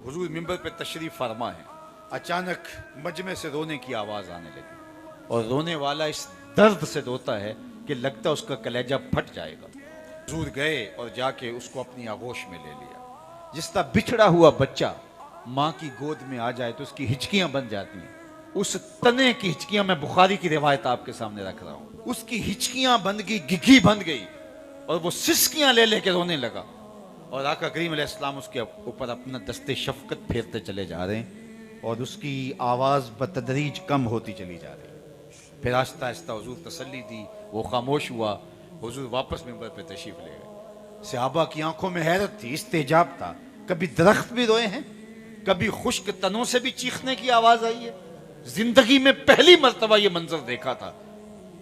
हुजूर मिंबर पे तशरीफ फरमा है, अचानक मजमे से रोने की आवाज़ आने लगी और रोने वाला इस दर्द से रोता है कि लगता उसका कलेजा फट जाएगा। हुजूर गए और जाके उसको अपनी आगोश में ले लिया। जिस तरह बिछड़ा हुआ बच्चा माँ की गोद में आ जाए तो उसकी हिचकियाँ बन जाती हैं, उस तने की हिचकियाँ, मैं बुखारी की रिवायत आपके सामने रख रहा हूँ, उसकी हिचकियाँ बन गई, गिग्गी बन गई और वो सिसकियाँ ले लेके रोने लगा। और आका करीम अलैहिस्सलाम उसके ऊपर अपना दस्ते शफकत फेरते चले जा रहे हैं और उसकी आवाज़ बतदरीज कम होती चली जा रही है। फिर आहिस्ता आहिस्ता हुजूर तसल्ली दी, वो खामोश हुआ, हुजूर वापस मिंबर पे तशरीफ ले गए। सहाबा की आंखों में हैरत थी, इस्तेजाब था। कभी दरख्त भी रोए हैं, कभी खुश्क तनों से भी चीखने की आवाज़ आई है। जिंदगी में पहली मर्तबा ये मंजर देखा था।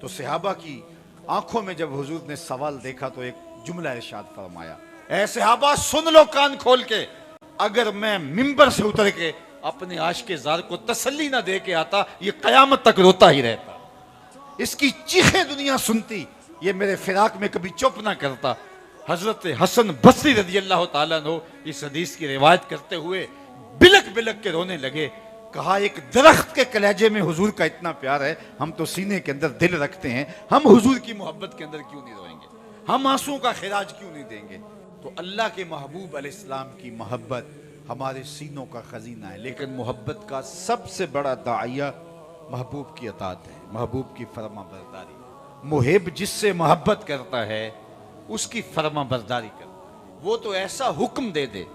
तो सहाबा की आंखों में जब हुजूर ने सवाल देखा तो एक जुमला इरशाद फरमाया, ऐ सहाबा सुन लो कान खोल के, अगर मैं मिंबर से उतर के अपने आशिक़े ज़ार को तसल्ली ना दे के आता, ये क़यामत तक रोता ही रहता। इसकी चीखें दुनिया सुनती, ये मेरे फिराक में कभी चुप ना करता। हजरत हसन बसरी रज़ी अल्लाह ताला अन्हु इस हदीस की रिवायत करते हुए बिलक बिलक के रोने लगे। कहा एक दरख्त के कलेजे में हुजूर का इतना प्यार है, हम तो सीने के अंदर दिल रखते हैं, हम हुजूर की मोहब्बत के अंदर क्यों नहीं रोएंगे, हम आंसुओं का खिराज क्यों नहीं देंगे। तो अल्लाह के महबूब अलैहिस्सलाम की मोहब्बत हमारे सीनों का खजीना है, लेकिन मोहब्बत का सबसे बड़ा दाइया महबूब की अताअत है, महबूब की फरमा बरदारी। मुहिब जिससे मोहब्बत करता है उसकी फरमा बरदारी करता है। वो तो ऐसा हुक्म दे दे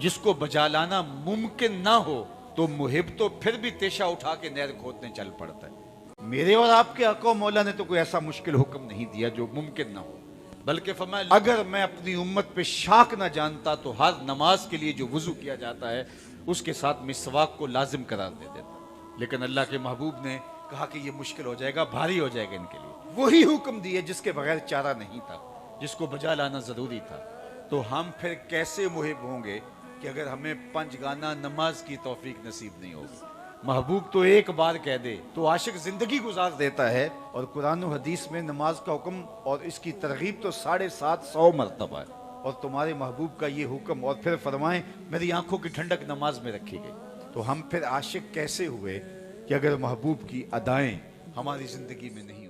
जिसको बजा लाना मुमकिन ना हो तो मुहिब तो फिर भी तेशा उठा के नहर खोदने चल पड़ता है। मेरे और आपके आका मौला ने तो कोई ऐसा मुश्किल हुक्म नहीं दिया जो मुमकिन ना हो, बल्कि फरमाया अगर मैं अपनी उम्मत पे शाक ना जानता तो हर नमाज के लिए जो वुजू किया जाता है उसके साथ मिसवाक को लाजिम करार दे देता। लेकिन अल्लाह के महबूब ने कहा कि ये मुश्किल हो जाएगा, भारी हो जाएगा इनके लिए। वही हुक्म दिए जिसके बगैर चारा नहीं था, जिसको बजा लाना जरूरी था। तो हम फिर कैसे मुहिब होंगे कि अगर हमें पंजगाना नमाज की तौफीक नसीब नहीं होगी। महबूब तो एक बार कह दे तो आशिक जिंदगी गुजार देता है। और कुरान और हदीस में नमाज का हुक्म और इसकी तरगीब तो 750 मरतबा है, और तुम्हारे महबूब का ये हुक्म और फिर फरमाएं मेरी आंखों की ठंडक नमाज में रखी गई। तो हम फिर आशिक कैसे हुए कि अगर महबूब की अदाएं हमारी जिंदगी में नहीं